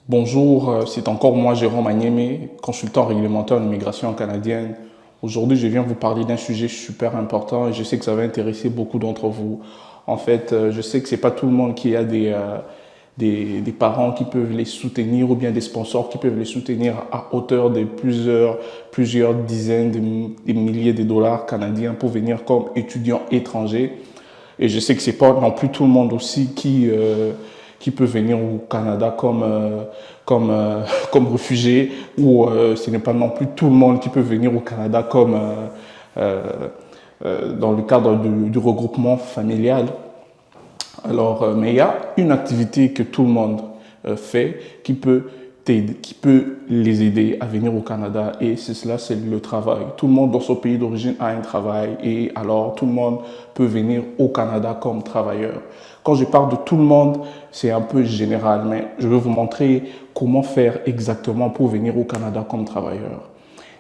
Bonjour, c'est encore moi, Jérôme Agneme, consultant réglementaire en immigration canadienne. Aujourd'hui, je viens vous parler d'un sujet super important et je sais que ça va intéresser beaucoup d'entre vous. En fait, je sais que c'est pas tout le monde qui a des parents qui peuvent les soutenir ou bien des sponsors qui peuvent les soutenir à hauteur de plusieurs dizaines de milliers de dollars canadiens pour venir comme étudiants étrangers. Et je sais que c'est pas non plus tout le monde aussi qui peut venir au Canada comme réfugié, ou ce n'est pas non plus tout le monde qui peut venir au Canada euh, dans le cadre du regroupement familial. Alors, mais il y a une activité que tout le monde fait qui peut les aider à venir au Canada, et c'est cela, c'est le travail. Tout le monde dans son pays d'origine a un travail, et alors tout le monde peut venir au Canada comme travailleur. Quand je parle de tout le monde, c'est un peu général, mais je vais vous montrer comment faire exactement pour venir au Canada comme travailleur.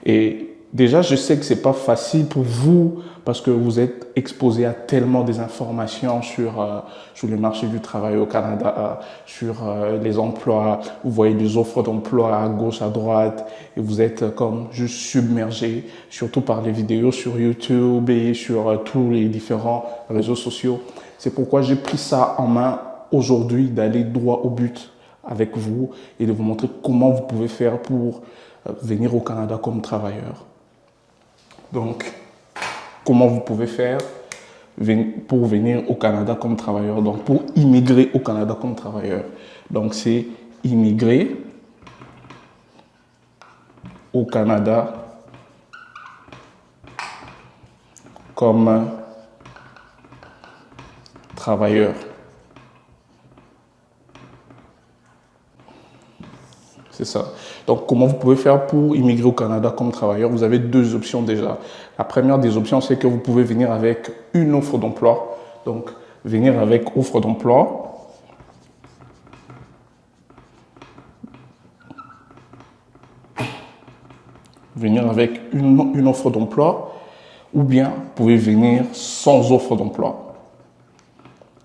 Et déjà, je sais que c'est pas facile pour vous parce que vous êtes exposé à tellement des informations sur le marché du travail au Canada, sur les emplois. Vous voyez des offres d'emploi à gauche, à droite, et vous êtes comme juste submergé, surtout par les vidéos sur YouTube et sur tous les différents réseaux sociaux. C'est pourquoi j'ai pris ça en main aujourd'hui, d'aller droit au but avec vous et de vous montrer comment vous pouvez faire pour venir au Canada comme travailleur. Donc, comment vous pouvez faire pour venir au Canada comme travailleur, donc pour immigrer au Canada comme travailleur. Donc, c'est immigrer au Canada comme travailleur. C'est ça. Donc, comment vous pouvez faire pour immigrer au Canada comme travailleur? Vous avez deux options déjà. La première des options, c'est que vous pouvez venir avec une offre d'emploi. Donc, venir avec offre d'emploi. Venir avec une offre d'emploi. Ou bien, vous pouvez venir sans offre d'emploi.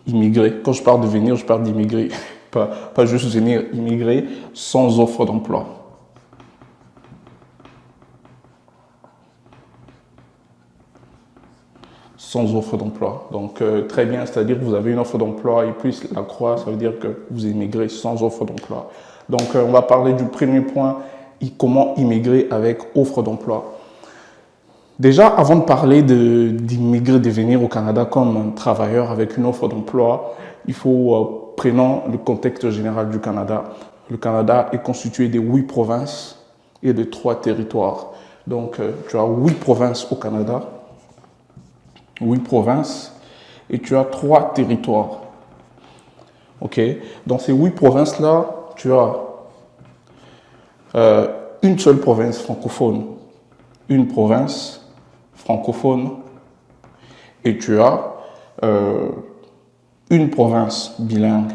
Immigrer. Quand je parle de venir, je parle d'immigrer. Pas juste venir immigrer sans offre d'emploi. Sans offre d'emploi. Donc, très bien, c'est-à-dire que vous avez une offre d'emploi et puis la croix, ça veut dire que vous immigrez sans offre d'emploi. Donc, on va parler du premier point, comment immigrer avec offre d'emploi. Déjà, avant de parler d'immigrer, de venir au Canada comme un travailleur avec une offre d'emploi, il faut prendre le contexte général du Canada. Le Canada est constitué de 8 provinces et de 3 territoires. Donc, tu as 8 provinces au Canada, 8 provinces, et tu as 3 territoires. OK? Dans ces 8 provinces-là, tu as une seule province francophone, une province francophone, et tu as une province bilingue.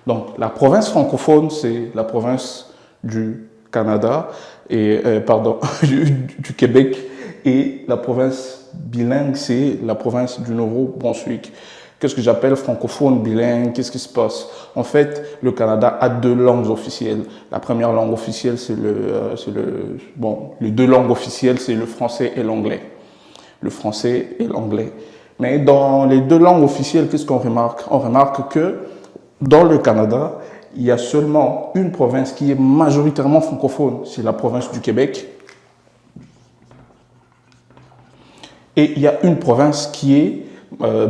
Donc, la province francophone, c'est la province du Canada, et du Québec, et la province bilingue, c'est la province du Nouveau-Brunswick. Qu'est-ce que j'appelle francophone, bilingue? Qu'est-ce qui se passe? En fait, le Canada a 2 langues officielles. La première langue officielle, les 2 langues officielles, c'est le français et l'anglais. Le français et l'anglais. Mais dans les 2 langues officielles, qu'est-ce qu'on remarque? On remarque que dans le Canada, il y a seulement une province qui est majoritairement francophone. C'est la province du Québec. Et il y a une province qui est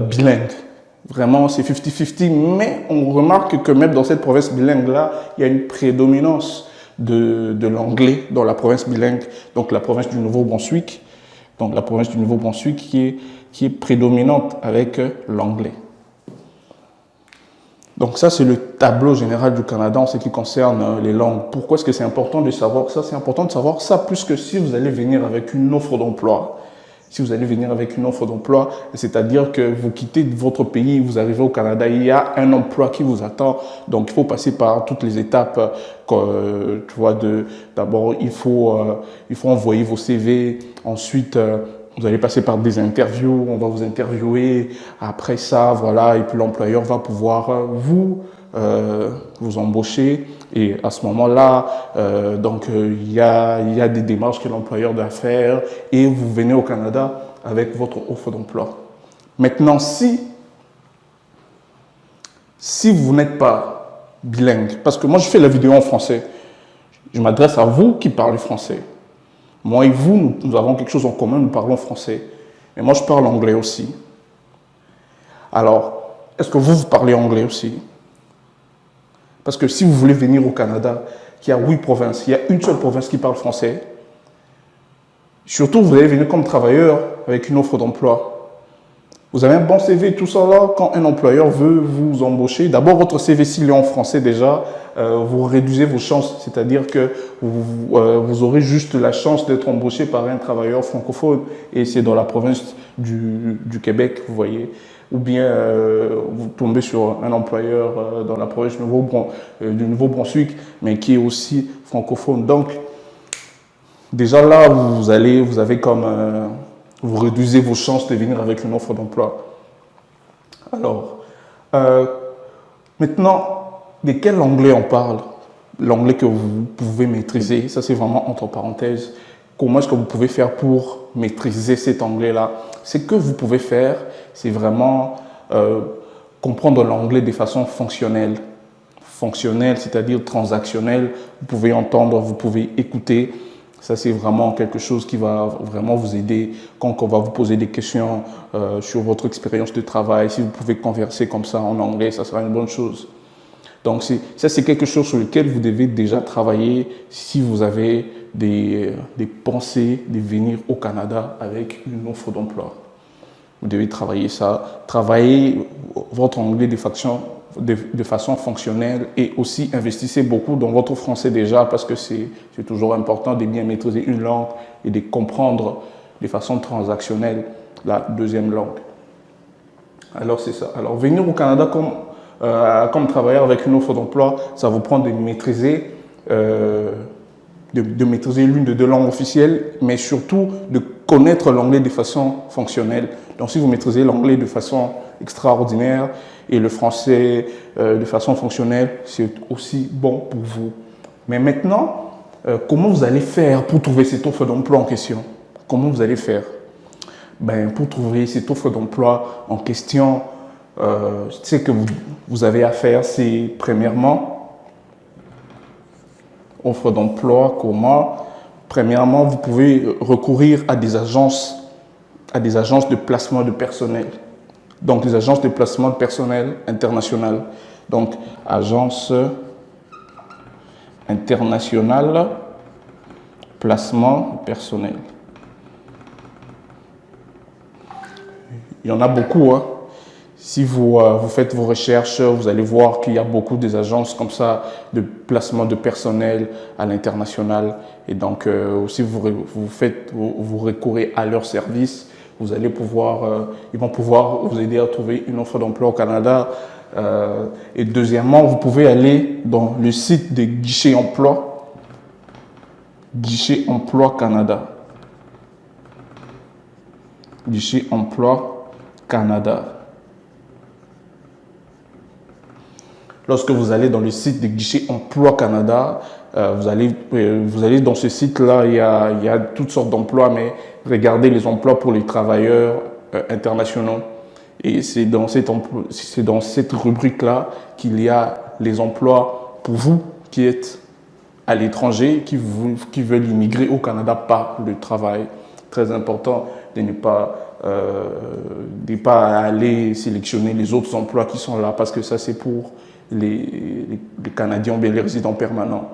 bilingue. Vraiment, c'est 50-50, mais on remarque que même dans cette province bilingue-là, il y a une prédominance de l'anglais dans la province bilingue, donc la province du Nouveau-Brunswick. Donc la province du Nouveau-Brunswick qui est prédominante avec l'anglais. Donc ça, c'est le tableau général du Canada en ce qui concerne les langues. Pourquoi est-ce que c'est important de savoir ça? C'est important de savoir ça puisque si vous allez venir avec une offre d'emploi, si vous allez venir avec une offre d'emploi, c'est-à-dire que vous quittez votre pays, vous arrivez au Canada, il y a un emploi qui vous attend. Donc, il faut passer par toutes les étapes. Tu vois, d'abord, il faut envoyer vos CV. Ensuite, vous allez passer par des interviews, on va vous interviewer. Après ça, voilà, et puis l'employeur va pouvoir vous embaucher. Et à ce moment-là, il y a des démarches que l'employeur doit faire et vous venez au Canada avec votre offre d'emploi. Maintenant, si vous n'êtes pas bilingue, parce que moi je fais la vidéo en français, je m'adresse à vous qui parlez français. Moi et vous, nous avons quelque chose en commun, nous parlons français. Mais moi je parle anglais aussi. Alors, est-ce que vous parlez anglais aussi? Parce que si vous voulez venir au Canada, il y a 8 provinces, il y a une seule province qui parle français. Surtout, vous allez venir comme travailleur avec une offre d'emploi. Vous avez un bon CV, tout ça là, quand un employeur veut vous embaucher, d'abord votre CV s'il est en français déjà, vous réduisez vos chances, c'est-à-dire que vous aurez juste la chance d'être embauché par un travailleur francophone et c'est dans la province du Québec, vous voyez. Ou bien vous tombez sur un employeur dans la province du Nouveau-Brunswick, mais qui est aussi francophone. Donc, déjà là, vous avez comme... vous réduisez vos chances de venir avec une offre d'emploi. Alors, maintenant, de quel anglais on parle? L'anglais que vous pouvez maîtriser, ça c'est vraiment entre parenthèses. Comment est-ce que vous pouvez faire pour maîtriser cet anglais-là? Ce que vous pouvez faire, c'est vraiment comprendre l'anglais de façon fonctionnelle. Fonctionnelle, c'est-à-dire transactionnelle. Vous pouvez entendre, vous pouvez écouter. Ça, c'est vraiment quelque chose qui va vraiment vous aider quand on va vous poser des questions sur votre expérience de travail. Si vous pouvez converser comme ça en anglais, ça sera une bonne chose. Donc, ça, c'est quelque chose sur lequel vous devez déjà travailler si vous avez des pensées de venir au Canada avec une offre d'emploi. Vous devez travailler ça, travailler votre anglais de façon fonctionnelle et aussi investissez beaucoup dans votre français déjà parce que c'est toujours important de bien maîtriser une langue et de comprendre de façon transactionnelle la deuxième langue. Alors c'est ça. Alors venir au Canada comme travailleur avec une offre d'emploi, ça vous prend de maîtriser l'une des 2 langues officielles, mais surtout de connaître l'anglais de façon fonctionnelle. Donc si vous maîtrisez l'anglais de façon extraordinaire et le français de façon fonctionnelle, c'est aussi bon pour vous. Mais maintenant, comment vous allez faire pour trouver cette offre d'emploi en question? Comment vous allez faire? Pour trouver cette offre d'emploi en question, ce que vous avez à faire, c'est premièrement, offre d'emploi, comment? Premièrement, vous pouvez recourir à des agences de placement de personnel. Donc, les agences de placement de personnel internationales. Donc, agence internationale, placement personnel. Il y en a beaucoup, hein. Si vous faites vos recherches, vous allez voir qu'il y a beaucoup des agences comme ça de placement de personnel à l'international. Et donc, si vous recourez à leurs services, vous allez ils vont pouvoir vous aider à trouver une offre d'emploi au Canada. Et deuxièmement, vous pouvez aller dans le site de Guichet Emploi, Guichet Emploi Canada. Guichet Emploi Canada. Lorsque vous allez dans le site de Guichet Emploi Canada, vous allez dans ce site-là, il y a toutes sortes d'emplois, mais regardez les emplois pour les travailleurs internationaux. Et c'est dans cette rubrique-là qu'il y a les emplois pour vous qui êtes à l'étranger, qui veulent immigrer au Canada par le travail. Très important de ne pas aller sélectionner les autres emplois qui sont là, parce que ça c'est pour les Canadiens ou bien les résidents permanents.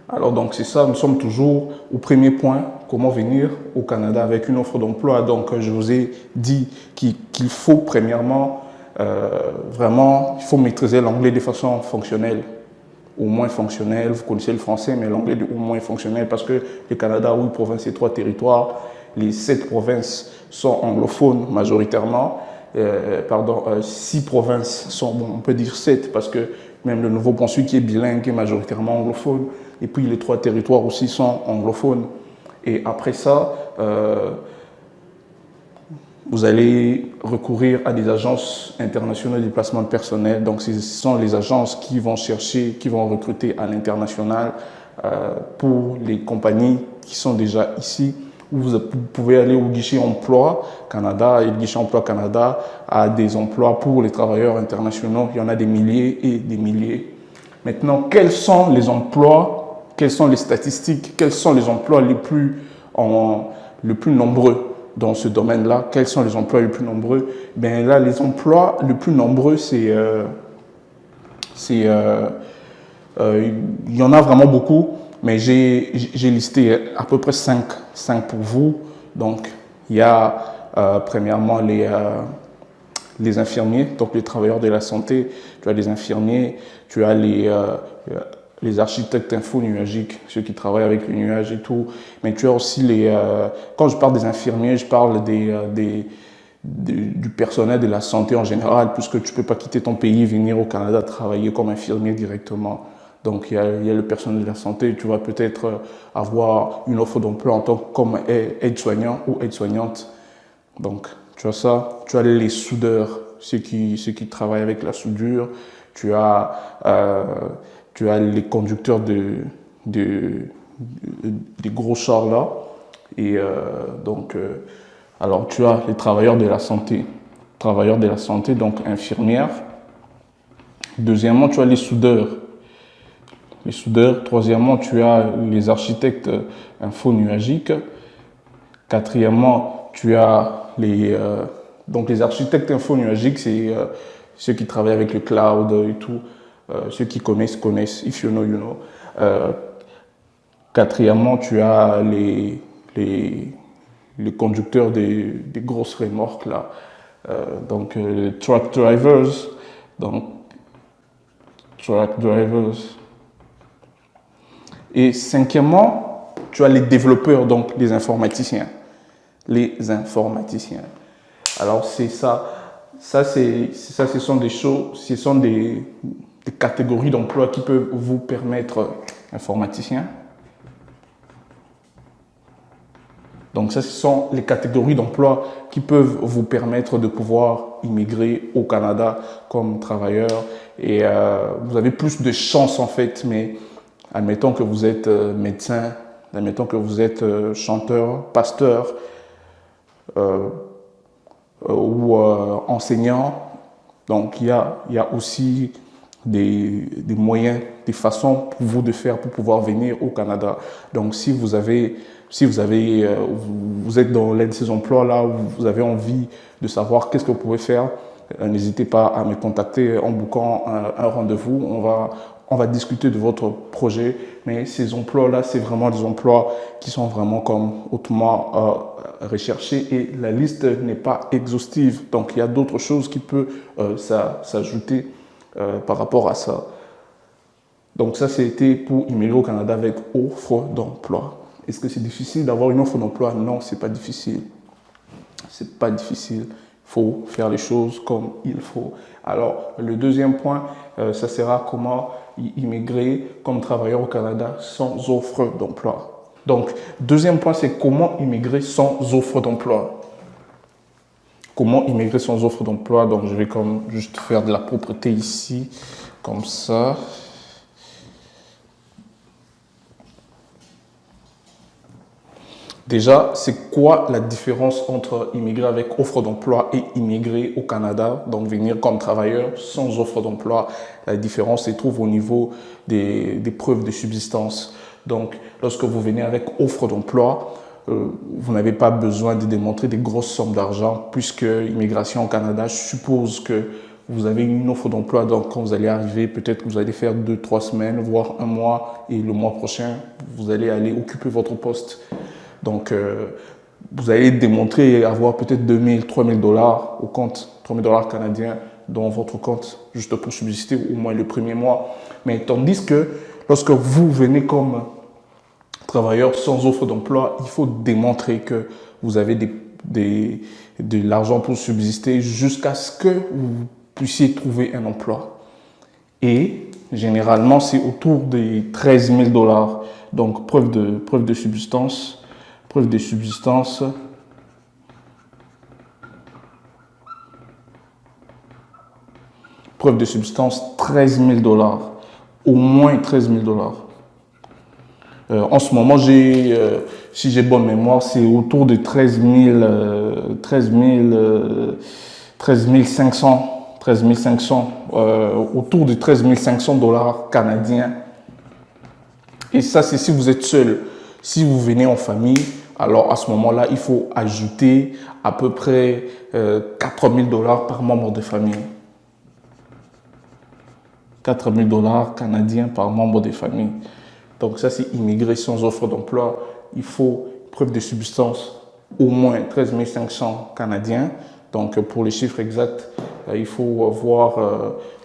Alors donc c'est ça, nous sommes toujours au premier point, comment venir au Canada avec une offre d'emploi. Donc je vous ai dit qu'il faut premièrement, il faut maîtriser l'anglais de façon fonctionnelle, au moins fonctionnelle. Vous connaissez le français, mais l'anglais au moins fonctionnel, parce que le Canada, 8 provinces et 3 territoires, les 7 provinces sont anglophones majoritairement. 6 provinces sont, on peut dire 7, parce que même le Nouveau-Brunswick qui est bilingue est majoritairement anglophone, et puis les 3 territoires aussi sont anglophones. Et après ça, vous allez recourir à des agences internationales de placement de personnel. Donc, ce sont les agences qui vont chercher, qui vont recruter à l'international pour les compagnies qui sont déjà ici. Vous pouvez aller au guichet emploi Canada, et le guichet emploi Canada a des emplois pour les travailleurs internationaux. Il y en a des milliers et des milliers. Maintenant, quels sont les emplois, quelles sont les statistiques, quels sont les emplois les plus nombreux dans ce domaine-là? Quels sont les emplois les plus nombreux? Ben là, les emplois les plus nombreux, il y en a vraiment beaucoup, mais j'ai listé à peu près 5 pour vous. Donc, il y a premièrement les infirmiers, donc les travailleurs de la santé. Tu as les infirmiers, tu as les architectes infonuagiques, ceux qui travaillent avec le nuage et tout. Mais tu as aussi quand je parle des infirmiers, je parle du personnel de la santé en général, puisque tu ne peux pas quitter ton pays et venir au Canada travailler comme infirmier directement. Donc, il y a le personnel de la santé. Tu vas peut-être avoir une offre d'emploi en tant que aide-soignant ou aide-soignante. Donc, tu as ça. Tu as les soudeurs, ceux qui travaillent avec la soudure. Tu as les conducteurs des gros chars là. Et alors, tu as les travailleurs de la santé. Travailleurs de la santé, donc infirmières. Deuxièmement, tu as les soudeurs. Les soudeurs. Troisièmement, tu as les architectes infonuagiques. Quatrièmement, tu as donc les architectes infonuagiques, c'est ceux qui travaillent avec le cloud et tout. Ceux qui connaissent. If you know, you know. Quatrièmement, tu as les conducteurs des grosses remorques là. Donc les truck drivers. Et cinquièmement, tu as les développeurs, donc les informaticiens. Les informaticiens. Alors c'est ça. Ce sont des choses, ce sont des catégories d'emploi qui peuvent vous permettre, informaticien. Donc ça, ce sont les catégories d'emploi qui peuvent vous permettre de pouvoir immigrer au Canada comme travailleur. Et vous avez plus de chances en fait, mais admettons que vous êtes médecin, admettons que vous êtes chanteur, pasteur ou enseignant. Donc il y a aussi des moyens, des façons pour vous de faire pour pouvoir venir au Canada. Donc si vous êtes dans l'un de ces emplois-là, où vous avez envie de savoir qu'est-ce que vous pouvez faire, n'hésitez pas à me contacter en bookant un rendez-vous. On va discuter de votre projet. Mais ces emplois-là, c'est vraiment des emplois qui sont vraiment comme hautement recherchés et la liste n'est pas exhaustive. Donc il y a d'autres choses qui peuvent s'ajouter par rapport à ça. Donc ça, c'était pour immigrer au Canada avec offre d'emploi. Est-ce que c'est difficile d'avoir une offre d'emploi? Non, c'est pas difficile. C'est pas difficile. Il faut faire les choses comme il faut. Alors, le deuxième point, ça sera comment immigrer comme travailleur au Canada sans offre d'emploi. Donc, deuxième point, c'est comment immigrer sans offre d'emploi. Comment immigrer sans offre d'emploi? Donc, je vais juste faire de la propreté ici, comme ça. Déjà, c'est quoi la différence entre immigrer avec offre d'emploi et immigrer au Canada, donc venir comme travailleur sans offre d'emploi? La différence se trouve au niveau des preuves de subsistance. Donc, lorsque vous venez avec offre d'emploi, vous n'avez pas besoin de démontrer des grosses sommes d'argent, puisque immigration au Canada suppose que vous avez une offre d'emploi. Donc, quand vous allez arriver, peut-être que vous allez faire 2-3 semaines, voire un mois, et le mois prochain, vous allez aller occuper votre poste. Donc, vous allez démontrer et avoir peut-être 2 000, 3 000 dollars au compte, 3 000 dollars canadiens dans votre compte, juste pour subsister au moins le premier mois. Mais tandis que lorsque vous venez comme travailleur sans offre d'emploi, il faut démontrer que vous avez de l'argent pour subsister jusqu'à ce que vous puissiez trouver un emploi. Et généralement, c'est autour des 13 000 dollars. Donc, preuve de subsistance. Preuve de subsistance. Preuve de subsistance, 13 000 $. Au moins 13 000 $. En ce moment, si j'ai bonne mémoire, c'est autour de 13 500, autour de 13 500 $ canadiens. Et ça, c'est si vous êtes seul. Si vous venez en famille, alors à ce moment-là, il faut ajouter à peu près 4 000 $ par membre de famille. 4 000 $ canadiens par membre de famille. Donc ça, c'est immigré sans offre d'emploi. Il faut preuve de subsistance, au moins 13 500 canadiens. Donc pour les chiffres exacts, il faut voir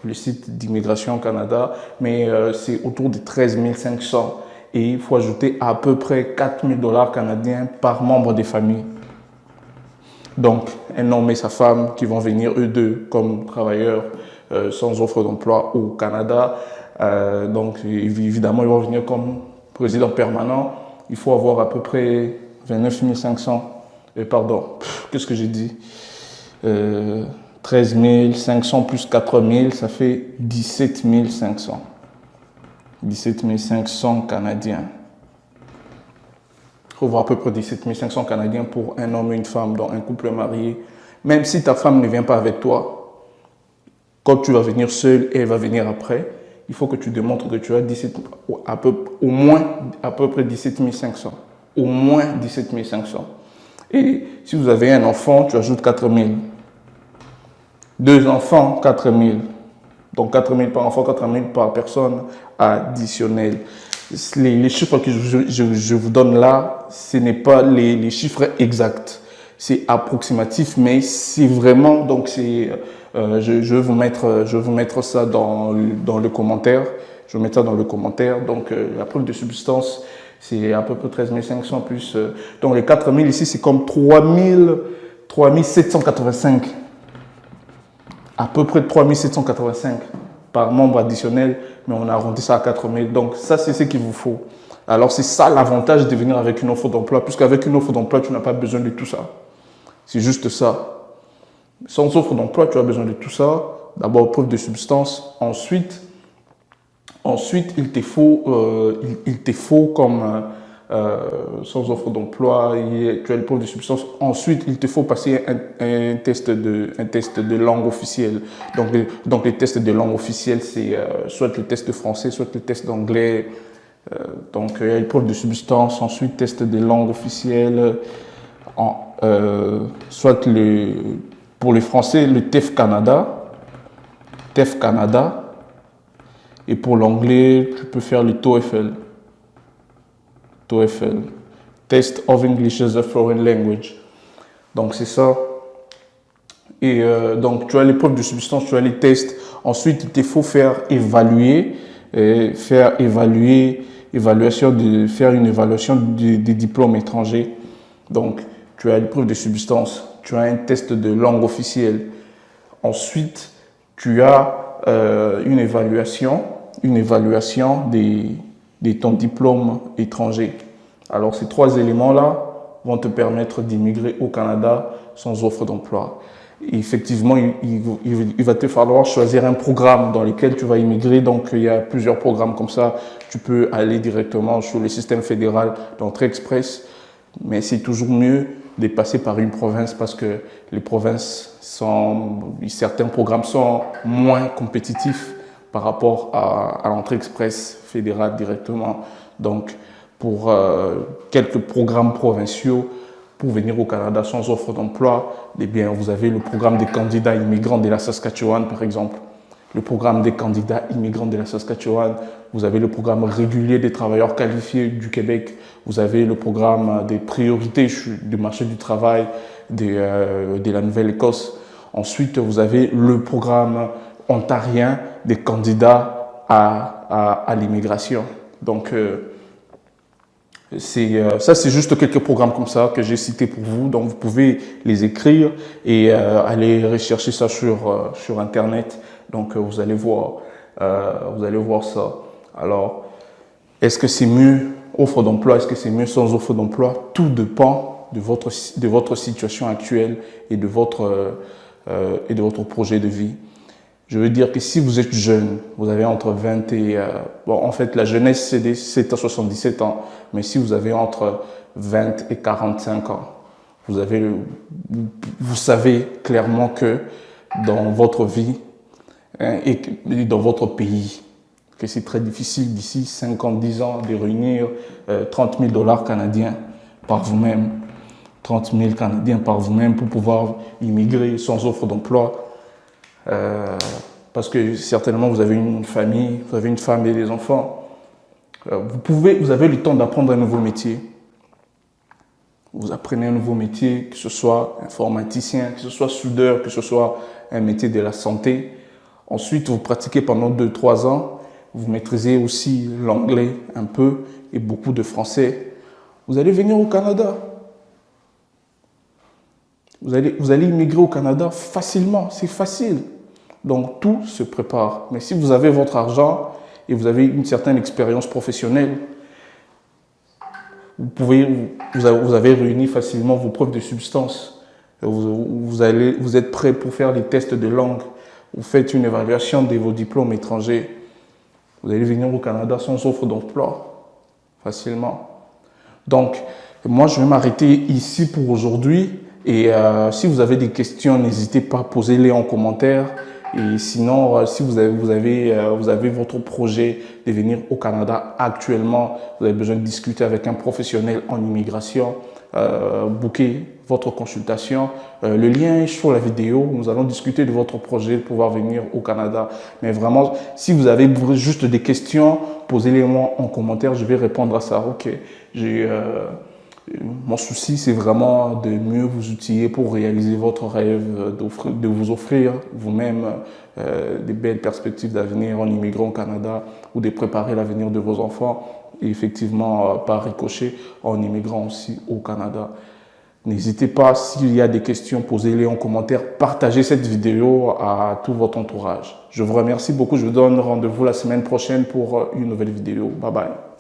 le site d'Immigration Canada, mais c'est autour de 13 500. Et il faut ajouter à peu près 4 000 $ canadiens par membre de famille. Donc un homme et sa femme qui vont venir eux deux comme travailleurs sans offre d'emploi au Canada. Donc évidemment, ils vont venir comme président permanent. Il faut avoir à peu près 29 500. Qu'est-ce que j'ai dit 13 500 plus 4 000, ça fait 17 500. 17 500 Canadiens. Il faut avoir à peu près 17 500 Canadiens pour un homme et une femme dans un couple marié. Même si ta femme ne vient pas avec toi, quand tu vas venir seul et elle va venir après, il faut que tu démontres que tu as au moins à peu près 17 500. Au moins 17 500. Et si vous avez un enfant, tu ajoutes 4 000. Deux enfants, 4 000. Donc 4 000 par enfant, 4 000 par personne additionnelle. Les chiffres que je vous donne là, ce n'est pas les chiffres exacts. C'est approximatif, mais c'est vraiment, donc je vais vous mettre ça dans le commentaire. Je vais mettre ça dans le commentaire. Donc la preuve de subsistance, c'est à peu près 13 500 plus. Donc les 4 000 ici, c'est comme 3 785. À peu près 3 785 par membre additionnel, mais on a arrondi ça à 4 000. Donc ça, c'est ce qu'il vous faut. Alors c'est ça l'avantage de venir avec une offre d'emploi, puisqu'avec une offre d'emploi, tu n'as pas besoin de tout ça. C'est juste ça. Sans offre d'emploi, tu as besoin de tout ça. D'abord, preuve de substance. Ensuite il te faut comme sans offre d'emploi, tu as le preuve de substance. Ensuite, il te faut passer un test de langue officielle. Donc les tests de langue officielle, c'est soit le test de français, soit le test d'anglais. Donc il y a une preuve de substance. Ensuite, test de langue officielle. Soit pour les Français, le TEF Canada. Et pour l'anglais, tu peux faire le TOEFL. Test of English as a Foreign Language. Donc c'est ça. Et donc tu as l'épreuve de substance, tu as les tests. Ensuite, il te faut faire faire une évaluation des diplômes étrangers. Donc tu as l'épreuve de substance, tu as un test de langue officielle. Ensuite, tu as une évaluation de ton diplôme étranger. Alors ces trois éléments-là vont te permettre d'immigrer au Canada sans offre d'emploi. Effectivement, il va te falloir choisir un programme dans lequel tu vas immigrer. Donc il y a plusieurs programmes comme ça. Tu peux aller directement sur le système fédéral d'entrée express, mais c'est toujours mieux de passer par une province parce que les provinces certains programmes sont moins compétitifs par rapport à l'entrée express fédérale directement. Donc, pour quelques programmes provinciaux, pour venir au Canada sans offre d'emploi, eh bien, vous avez le programme des candidats immigrants de la Saskatchewan, par exemple. Le programme des candidats immigrants de la Saskatchewan. Vous avez le programme régulier des travailleurs qualifiés du Québec. Vous avez le programme des priorités du marché du travail de la Nouvelle-Écosse. Ensuite, vous avez le programme ontarien des candidats à l'immigration. Donc, ça, c'est juste quelques programmes comme ça que j'ai cités pour vous. Donc, vous pouvez les écrire et aller rechercher ça sur Internet. Donc, vous allez voir ça. Alors, est-ce que c'est mieux offre d'emploi, est-ce que c'est mieux sans offre d'emploi? Tout dépend de votre situation actuelle et de votre projet de vie. Je veux dire que si vous êtes jeune, vous avez entre 20 et... bon, en fait, la jeunesse, c'est à 77 ans. Mais si vous avez entre 20 et 45 ans, vous savez clairement que dans votre vie et dans votre pays, que c'est très difficile d'ici 50, 10 ans de réunir 30 000 dollars canadiens par vous-même. 30 000 Canadiens par vous-même pour pouvoir immigrer sans offre d'emploi. Parce que certainement vous avez une famille, vous avez une femme et des enfants. Vous avez le temps d'apprendre un nouveau métier. Vous apprenez un nouveau métier, que ce soit informaticien, que ce soit soudeur, que ce soit un métier de la santé. Ensuite, vous pratiquez pendant 2-3 ans. Vous maîtrisez aussi l'anglais un peu et beaucoup de français. Vous allez venir au Canada. Vous allez immigrer au Canada facilement, c'est facile. Donc tout se prépare. Mais si vous avez votre argent et vous avez une certaine expérience professionnelle, vous avez réuni facilement vos preuves de substance. Vous êtes prêt pour faire les tests de langue. Vous faites une évaluation de vos diplômes étrangers. Vous allez venir au Canada sans offre d'emploi, facilement. Donc, moi, je vais m'arrêter ici pour aujourd'hui. Et si vous avez des questions, n'hésitez pas à poser-les en commentaire. Et sinon, si vous avez votre projet de venir au Canada actuellement, vous avez besoin de discuter avec un professionnel en immigration, booker votre consultation. Le lien est sur la vidéo. Nous allons discuter de votre projet de pouvoir venir au Canada. Mais vraiment, si vous avez juste des questions, posez-les-moi en commentaire. Je vais répondre à ça. Ok, mon souci, c'est vraiment de mieux vous outiller pour réaliser votre rêve, de vous offrir vous-même des belles perspectives d'avenir en immigrant au Canada ou de préparer l'avenir de vos enfants et effectivement par ricochet en immigrant aussi au Canada. N'hésitez pas, s'il y a des questions, posez-les en commentaire, partagez cette vidéo à tout votre entourage. Je vous remercie beaucoup, je vous donne rendez-vous la semaine prochaine pour une nouvelle vidéo. Bye bye.